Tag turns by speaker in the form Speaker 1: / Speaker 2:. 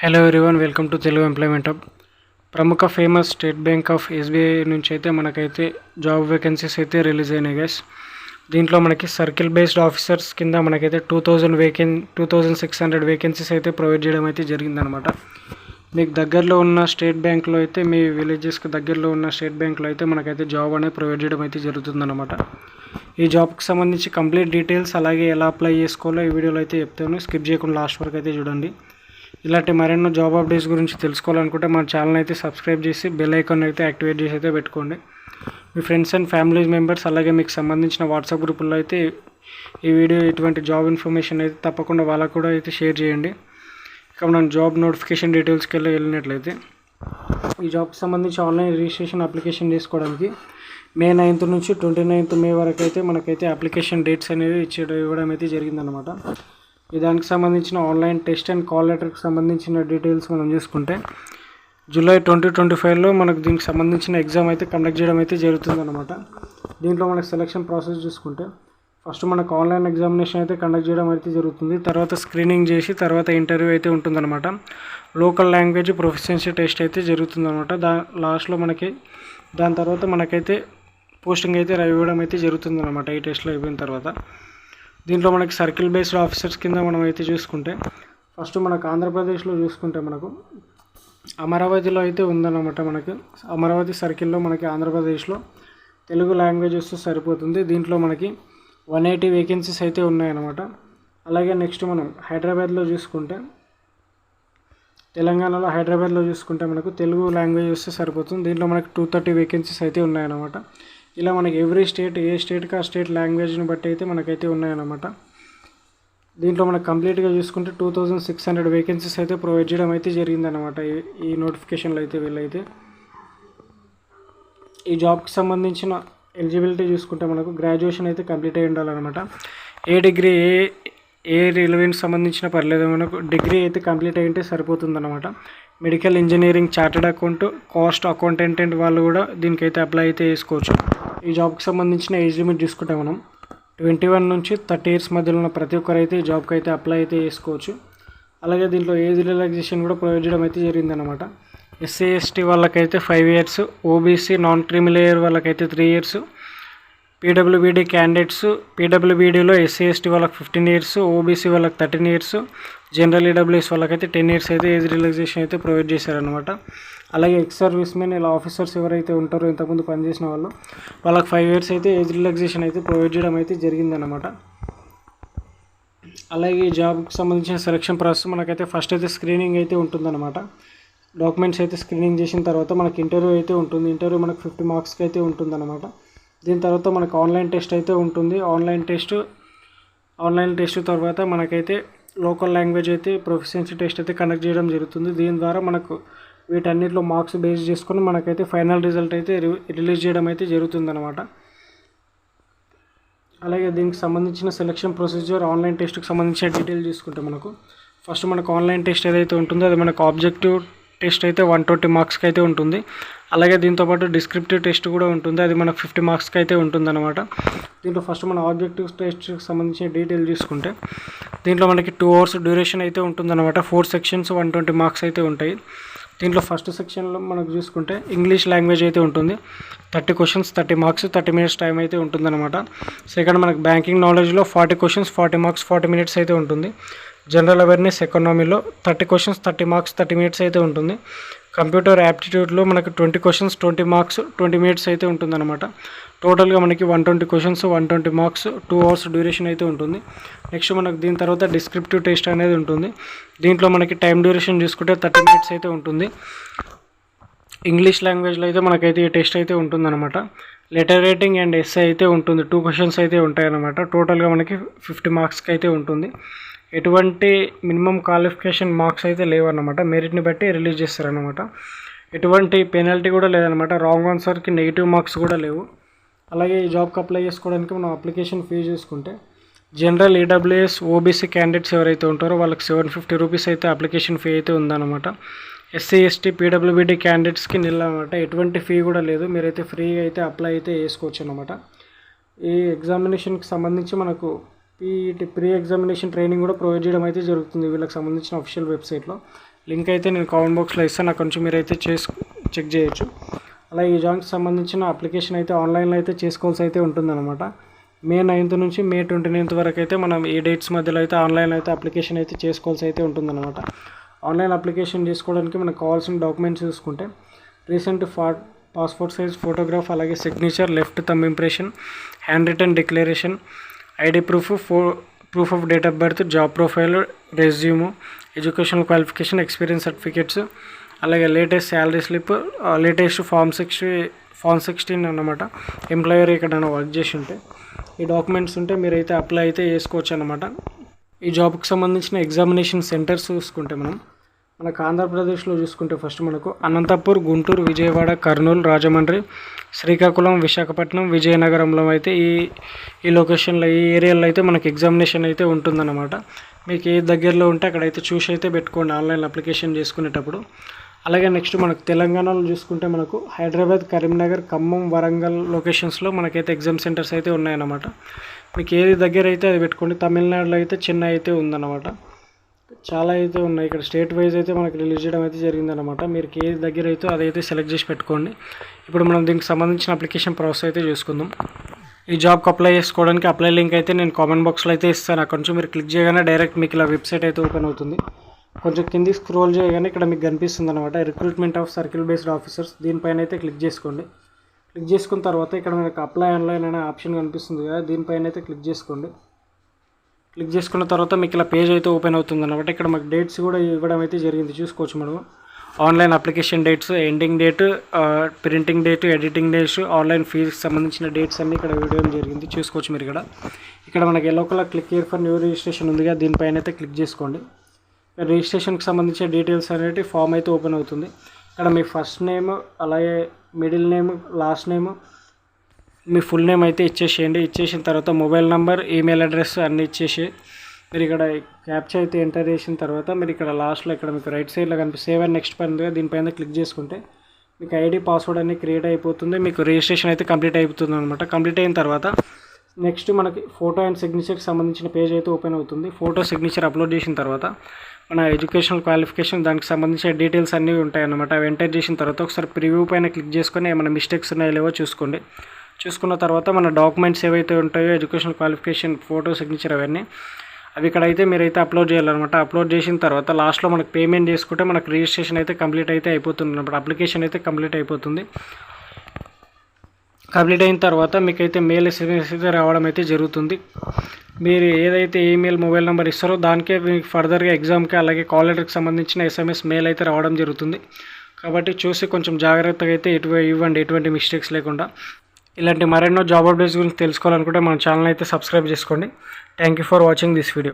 Speaker 1: Hello everyone, welcome to Telugu employment hub. ప్రముఖ famous State Bank of SBI నుంచి అయితే మనకైతే జాబ్ వేకెన్సీస్ అయితే రిలీజ్ అయినాయి గైస్. దీంట్లో మనకి సర్కిల్ బేస్డ్ ఆఫీసర్స్ కింద మనకైతే 2600 వేకెన్సీస్ అయితే ప్రొవైడ్ చేయడం అయితే జరిగిందనమాట. మీకు దగ్గరలో ఉన్న స్టేట్ బ్యాంక్లో అయితే, మీ విలేజెస్కి దగ్గరలో ఉన్న స్టేట్ బ్యాంక్లో అయితే మనకైతే జాబ్ అనేది ప్రొవైడ్ చేయడం అయితే జరుగుతుందన్నమాట. ఈ జాబ్కి సంబంధించి కంప్లీట్ డీటెయిల్స్ అలాగే ఎలా అప్లై చేసుకోవాలో ఈ వీడియోలో అయితే చెప్తాను. స్కిప్ చేయకుండా లాస్ట్ వరకు అయితే చూడండి. ఇలాంటి మరెన్నో జాబ్ అప్డేట్స్ గురించి తెలుసుకోవాలనుకుంటే మన ఛానల్ అయితే సబ్స్క్రైబ్ చేసి బెల్ ఐకాన్ అయితే యాక్టివేట్ చేసి అయితే పెట్టుకోండి. మీ ఫ్రెండ్స్ అండ్ ఫ్యామిలీ మెంబర్స్ అలాగే మీకు సంబంధించిన వాట్సాప్ గ్రూపుల్లో అయితే ఈ వీడియో ఇటువంటి జాబ్ ఇన్ఫర్మేషన్ అయితే తప్పకుండా వాళ్ళకు కూడా అయితే షేర్ చేయండి. ఇక మనం జాబ్ నోటిఫికేషన్ డీటెయిల్స్కి వెళ్ళినట్లయితే, ఈ జాబ్కి సంబంధించి ఆన్లైన్ రిజిస్ట్రేషన్ అప్లికేషన్ చేసుకోవడానికి May 9th నుంచి 29th May వరకు అయితే మనకైతే అప్లికేషన్ డేట్స్ అనేవి ఇవ్వడం అయితే జరిగిందనమాట. దానికి సంబంధించిన ఆన్లైన్ టెస్ట్ అండ్ కాల్ లెటర్కి సంబంధించిన డీటెయిల్స్ మనం చూసుకుంటే, July 2025లో మనకు దీనికి సంబంధించిన ఎగ్జామ్ అయితే కండక్ట్ చేయడం అయితే జరుగుతుందన్నమాట. దీంట్లో మనకు సెలక్షన్ ప్రాసెస్ చూసుకుంటే, ఫస్ట్ మనకు ఆన్లైన్ ఎగ్జామినేషన్ అయితే కండక్ట్ చేయడం అయితే జరుగుతుంది. తర్వాత స్క్రీనింగ్ చేసి తర్వాత ఇంటర్వ్యూ అయితే ఉంటుందన్నమాట. లోకల్ లాంగ్వేజ్ ప్రొఫిషియన్సీ టెస్ట్ అయితే జరుగుతుందన్నమాట. లాస్ట్లో దాని తర్వాత మనకైతే పోస్టింగ్ అయితే ఇవ్వడం అయితే జరుగుతుందన్నమాట. ఈ టెస్ట్లో అయిపోయిన తర్వాత దీంట్లో మనకి సర్కిల్ బేస్డ్ ఆఫీసర్స్ కింద మనం అయితే చూసుకుంటే, ఫస్ట్ మనకు ఆంధ్రప్రదేశ్లో చూసుకుంటే మనకు అమరావతిలో అయితే ఉందన్నమాట. మనకి అమరావతి సర్కిల్లో మనకి ఆంధ్రప్రదేశ్లో తెలుగు లాంగ్వేజ్ వస్తే సరిపోతుంది. దీంట్లో మనకి 180 వేకెన్సీస్ అయితే ఉన్నాయన్నమాట. అలాగే నెక్స్ట్ మనం హైదరాబాద్లో చూసుకుంటే, తెలంగాణలో హైదరాబాద్లో చూసుకుంటే మనకు తెలుగు లాంగ్వేజ్ వస్తే సరిపోతుంది. దీంట్లో మనకి 230 వేకెన్సీస్ అయితే ఉన్నాయన్నమాట. ఇలా మనకి ఎవ్రీ స్టేట్, ఏ స్టేట్కి ఆ స్టేట్ లాంగ్వేజ్ని బట్టి అయితే మనకైతే ఉన్నాయన్నమాట. దీంట్లో మనకు కంప్లీట్గా చూసుకుంటే 2600 వేకెన్సీస్ అయితే ప్రొవైడ్ చేయడం అయితే జరిగిందన్నమాట. ఈ నోటిఫికేషన్లో అయితే వీళ్ళైతే ఈ జాబ్కి సంబంధించిన ఎలిజిబిలిటీ చూసుకుంటే మనకు గ్రాడ్యుయేషన్ అయితే కంప్లీట్ అయి ఉండాలన్నమాట. ఏ డిగ్రీ ఏ రిలవెన్స్ సంబంధించిన పర్లేదు, మనకు డిగ్రీ అయితే కంప్లీట్ అయ్యింటే సరిపోతుందన్నమాట. Medical engineering, chartered account, cost accountant వాళ్ళు కూడా దీనికైతే అప్లై అయితే చేసుకోవచ్చు. ఈ జాబ్కి సంబంధించిన ఏజ్ లిమిట్ చూసుకుంటే మనం 21 నుంచి 30 years మధ్యలో ఉన్న ప్రతి ఒక్కరు అయితే ఈ జాబ్కి అయితే అప్లై అయితే చేసుకోవచ్చు. అలాగే దీంట్లో ఏజ్ రిలాక్సేషన్ కూడా ప్రొవైడ్ చేయడం అయితే జరిగిందనమాట. ఎస్సీ ఎస్టీ వాళ్ళకైతే 5 years, OBC non criminal layer వాళ్ళకైతే 3 years, PWBD candidates, పీడబ్ల్యూబీడీలో SC ST వాళ్ళకి 15 years, ఓబీసీ వాళ్ళకి 13 years, జనరల్ ఈడబ్ల్యూఎస్ వాళ్ళకైతే 10 years అయితే ఏజ్ రిలాక్సేషన్ అయితే ప్రొవైడ్ చేశారనమాట. అలాగే ఎక్స్ సర్వీస్ మెన్, ఇలా ఆఫీసర్స్ ఎవరైతే ఉంటారో ఇంతకుముందు పనిచేసిన వాళ్ళకి 5 years అయితే ఏజ్ రిలాక్సేషన్ అయితే ప్రొవైడ్ చేయడం అయితే జరిగిందనమాట. అలాగే ఈ జాబ్కి సంబంధించిన సెలక్షన్ ప్రాసెస్ మనకైతే ఫస్ట్ అయితే స్క్రీనింగ్ అయితే ఉంటుందన్నమాట. డాక్యుమెంట్స్ అయితే స్క్రీనింగ్ చేసిన తర్వాత మనకి ఇంటర్వ్యూ అయితే ఉంటుంది. ఇంటర్వ్యూ మనకు 50 marksకి అయితే ఉంటుందన్నమాట. దీని తర్వాత మనకు ఆన్లైన్ టెస్ట్ అయితే ఉంటుంది. ఆన్లైన్ టెస్ట్ తర్వాత మనకైతే లోకల్ లాంగ్వేజ్ అయితే ప్రొఫిషియన్సీ టెస్ట్ అయితే కండక్ట్ చేయడం జరుగుతుంది. దీని ద్వారా మనకు వీటన్నిటిలో మార్క్స్ బేస్ చేసుకొని మనకైతే ఫైనల్ రిజల్ట్ అయితే రిలీజ్ చేయడం అయితే జరుగుతుందన్నమాట. అలాగే దీనికి సంబంధించిన సెలక్షన్ ప్రొసీజర్, ఆన్లైన్ టెస్ట్కి సంబంధించిన డీటెయిల్ చూసుకుంటే మనకు ఫస్ట్ మనకు ఆన్లైన్ టెస్ట్ ఏదైతే ఉంటుందో అది మనకు ఆబ్జెక్టివ్ టెస్ట్ అయితే 120 marksకి అయితే ఉంటుంది. అలాగే దీంతోపాటు డిస్క్రిప్టివ్ టెస్ట్ కూడా ఉంటుంది, అది మనకు 50 marksకి అయితే ఉంటుందన్నమాట. దీంట్లో ఫస్ట్ మన ఆబ్జెక్టివ్ టెస్ట్కి సంబంధించిన డీటెయిల్ చూసుకుంటే, దీంట్లో మనకి 2 hours డ్యూరేషన్ అయితే ఉంటుందన్నమాట. 4 sections 120 marks అయితే ఉంటాయి. దీంట్లో ఫస్ట్ సెక్షన్లో మనకు చూసుకుంటే ఇంగ్లీష్ లాంగ్వేజ్ అయితే ఉంటుంది. 30 questions 30 marks 30 minutes టైం అయితే ఉంటుందన్నమాట. సెకండ్ మనకు బ్యాంకింగ్ నాలెడ్జ్లో 40 questions 40 marks 40 minutes అయితే ఉంటుంది. జనరల్ అవేర్నెస్ ఎకనామీలో 30 questions 30 marks 30 minutes అయితే ఉంటుంది. కంప్యూటర్ యాప్టిట్యూడ్లో మనకు 20 questions 20 marks 20 minutes అయితే ఉంటుందన్నమాట. టోటల్గా మనకి 120 questions 120 marks 2 hours డ్యూరేషన్ అయితే ఉంటుంది. నెక్స్ట్ మనకు దీని తర్వాత డిస్క్రిప్టివ్ టెస్ట్ అనేది ఉంటుంది. దీంట్లో మనకి టైం డ్యూరేషన్ చూసుకుంటే 30 minutes అయితే ఉంటుంది. ఇంగ్లీష్ లాంగ్వేజ్లో అయితే మనకైతే ఈ టెస్ట్ అయితే ఉంటుందన్నమాట. లెటర్ రైటింగ్ అండ్ ఎస్ఏ అయితే ఉంటుంది. 2 questions అయితే ఉంటాయన్నమాట. టోటల్గా మనకి 50 marksకి అయితే ఉంటుంది. ఎటువంటి మినిమం క్వాలిఫికేషన్ మార్క్స్ అయితే లేవన్నమాట. మెరిట్ని బట్టి రిలీజ్ చేస్తారనమాట. ఎటువంటి పెనాల్టీ కూడా లేదనమాట. రాంగ్ ఆన్సర్కి నెగిటివ్ మార్క్స్ కూడా లేవు. అలాగే ఈ జాబ్కి అప్లై చేసుకోవడానికి మనం అప్లికేషన్ ఫీ చూసుకుంటే, జనరల్ ఈడబ్ల్యూఎస్ ఓబీసీ క్యాండిడేట్స్ ఎవరైతే ఉంటారో వాళ్ళకి 750 rupees అయితే అప్లికేషన్ ఫీ అయితే ఉందన్నమాట. ఎస్సీ ఎస్టీ పీడబ్ల్యూబీడీ క్యాండిడేట్స్కి నిల్లనమాట. ఎటువంటి ఫీ కూడా లేదు. మీరైతే ఫ్రీగా అయితే అప్లై అయితే చేసుకోవచ్చు అనమాట. ఈ ఎగ్జామినేషన్కి సంబంధించి మనకు ప్రీ ఎగ్జామినేషన్ ట్రైనింగ్ కూడా ప్రొవైడ్ చేయడం అయితే జరుగుతుంది వీళ్ళకి సంబంధించిన అఫీషియల్ వెబ్సైట్లో. లింక్ అయితే నేను కామెంట్ బాక్స్లో ఇస్తాను, అక్కడ నుంచి మీరైతే చెక్ చేయొచ్చు. అలాగే ఈ జాబ్కి సంబంధించిన అప్లికేషన్ అయితే ఆన్లైన్లో అయితే చేసుకోవాల్సి అయితే ఉంటుందన్నమాట. మే 9th నుంచి మే 29th వరకు అయితే మనం ఈ డేట్స్ మధ్యలో అయితే ఆన్లైన్ అయితే అప్లికేషన్ అయితే చేసుకోవాల్సి అయితే ఉంటుందన్నమాట. ఆన్లైన్ అప్లికేషన్ చేసుకోవడానికి మనకు కావాల్సిన డాక్యుమెంట్స్ చూసుకుంటే రీసెంట్ పాస్పోర్ట్ సైజ్ ఫోటోగ్రాఫ్, అలాగే signature, left thumb impression, hand written declaration, ID proof of date of birth, job profile, resume, educational qualification, experience certificates, అలాగే latest salary slip, latest form 16 అన్నమాట. Employer ఎక్కడైనా work చేసి ఉంటే ఈ documents ఉంటే మీరైతే apply అయితే చేసుకోవచ్చు అన్నమాట. ఈ జాబ్కి సంబంధించిన ఎగ్జామినేషన్ సెంటర్స్ చూసుకుంటే మనకు ఆంధ్రప్రదేశ్లో చూసుకుంటే ఫస్ట్ మనకు అనంతపూర్, గుంటూరు, విజయవాడ, కర్నూలు, రాజమండ్రి, శ్రీకాకుళం, విశాఖపట్నం, విజయనగరంలో అయితే ఈ లొకేషన్లో ఈ ఏరియాలో అయితే మనకి ఎగ్జామినేషన్ అయితే ఉంటుందన్నమాట. మీకు ఏ దగ్గరలో ఉంటే అక్కడైతే చూసి అయితే పెట్టుకోండి ఆన్లైన్ అప్లికేషన్ చేసుకునేటప్పుడు. అలాగే నెక్స్ట్ మనకు తెలంగాణలో చూసుకుంటే మనకు హైదరాబాద్, కరీంనగర్, ఖమ్మం, వరంగల్ లొకేషన్స్లో మనకైతే ఎగ్జామ్ సెంటర్స్ అయితే ఉన్నాయన్నమాట. మీకు ఏది దగ్గర అయితే అది పెట్టుకోండి. తమిళనాడులో అయితే చెన్నై అయితే ఉందన్నమాట. చాలా అయితే ఉన్నాయి. ఇక్కడ స్టేట్ వైజ్ అయితే మనకి రిలీజ్ చేయడం అయితే జరిగిందనమాట. మీరు ఏది దగ్గర అయితే అదైతే సెలెక్ట్ చేసి పెట్టుకోండి. ఇప్పుడు మనం దీనికి సంబంధించిన అప్లికేషన్ ప్రాసెస్ అయితే చూసుకుందాం. ఈ జాబ్కి అప్లై చేసుకోవడానికి అప్లై లింక్ అయితే నేను కామెంట్ బాక్స్లో అయితే ఇస్తాను. అక్కడ నుంచి మీరు క్లిక్ చేయగానే డైరెక్ట్ మీకు ఇలా వెబ్సైట్ అయితే ఓపెన్ అవుతుంది. కొంచెం కింది స్క్రోల్ చేయగానే ఇక్కడ మీకు కనిపిస్తుంది అనమాట, recruitment of circle based officers. దీనిపైన అయితే క్లిక్ చేసుకోండి. క్లిక్ చేసుకున్న తర్వాత ఇక్కడ మనకు అప్లై ఆన్లైన్ అనే ఆప్షన్ కనిపిస్తుంది కదా, దీనిపైన అయితే క్లిక్ చేసుకోండి. క్లిక్ చేసుకున్న తర్వాత మీకు ఇలా పేజ్ అయితే ఓపెన్ అవుతుంది అనమాట. ఇక్కడ మాకు డేట్స్ కూడా ఇవ్వడం అయితే జరిగింది, చూసుకోవచ్చు మనం. Online application dates, ending date, printing date, editing dates, online ఫీజుకి సంబంధించిన డేట్స్ అన్నీ ఇక్కడ ఇవ్వడం జరిగింది, చూసుకోవచ్చు మీరు. ఇక్కడ మనకి yellow colour click here for new registration ఉందిగా, దీనిపైన అయితే క్లిక్ చేసుకోండి. రిజిస్ట్రేషన్కి సంబంధించిన డీటెయిల్స్ అనేవి ఫామ్ అయితే ఓపెన్ అవుతుంది. ఇక్కడ మీ ఫస్ట్ నేమ్, అలాగే మిడిల్ నేమ్, లాస్ట్ నేమ్, మీ ఫుల్ నేమ్ అయితే ఇచ్చేసేయండి. ఇచ్చేసిన తర్వాత మొబైల్ నెంబర్, ఈమెయిల్ అడ్రస్ అన్నీ ఇచ్చేసి మీరు ఇక్కడ క్యాప్చా అయితే ఎంటర్ చేసిన తర్వాత మీరు ఇక్కడ లాస్ట్లో ఇక్కడ మీకు రైట్ సైడ్లో కనిపిస్తే సేవ్ అండ్ నెక్స్ట్ పని దీనిపైన క్లిక్ చేసుకుంటే మీకు ఐడి, పాస్వర్డ్ అన్నీ క్రియేట్ అయిపోతుంది. మీకు రిజిస్ట్రేషన్ అయితే కంప్లీట్ అయిపోతుంది అనమాట. కంప్లీట్ అయిన తర్వాత నెక్స్ట్ మనకి ఫోటో అండ్ సిగ్నేచర్కి సంబంధించిన పేజ్ అయితే ఓపెన్ అవుతుంది. ఫోటో, సిగ్నేచర్ అప్లోడ్ చేసిన తర్వాత మన ఎడ్యుకేషనల్ క్వాలిఫికేషన్, దానికి సంబంధించిన డీటెయిల్స్ అన్నీ ఉంటాయన్నమాట. అవి ఎంటర్ చేసిన తర్వాత ఒకసారి ప్రివ్యూ పైన క్లిక్ చేసుకొని ఏమైనా మిస్టేక్స్ ఉన్నాయో లేవో చూసుకోండి. చూసుకున్న తర్వాత మన డాక్యుమెంట్స్ ఏవైతే ఉంటాయో, ఎడ్యుకేషనల్ క్వాలిఫికేషన్, ఫోటో, సిగ్నేచర్ అవన్నీ అవి ఇక్కడైతే మీరైతే అప్లోడ్ చేయాలన్నమాట. అప్లోడ్ చేసిన తర్వాత లాస్ట్లో మనకు పేమెంట్ చేసుకుంటే మనకు రిజిస్ట్రేషన్ అయితే కంప్లీట్ అయితే అయిపోతుంది అన్నమాట. అప్లికేషన్ అయితే కంప్లీట్ అయిపోతుంది. కంప్లీట్ అయిన తర్వాత మీకైతే మెయిల్, ఎస్ఎంఎస్ అయితే రావడం అయితే జరుగుతుంది. మీరు ఏదైతే ఈమెయిల్, మొబైల్ నెంబర్ ఇస్తారో దానికే మీకు ఫర్దర్గా ఎగ్జామ్కి అలాగే కాల్ లెటర్కి సంబంధించిన ఎస్ఎంఎస్, మెయిల్ అయితే రావడం జరుగుతుంది. కాబట్టి చూసి కొంచెం జాగ్రత్తగా అయితే ఇవ్వండి, ఎటువంటి మిస్టేక్స్ లేకుండా. ఇలాంటి మరెన్నో జాబ్ అప్డేట్స్ గురించి తెలుసుకోవాలనుకుంటే మన ఛానల్ అయితే సబ్స్క్రైబ్ చేసుకోండి. Thank you for watching this video.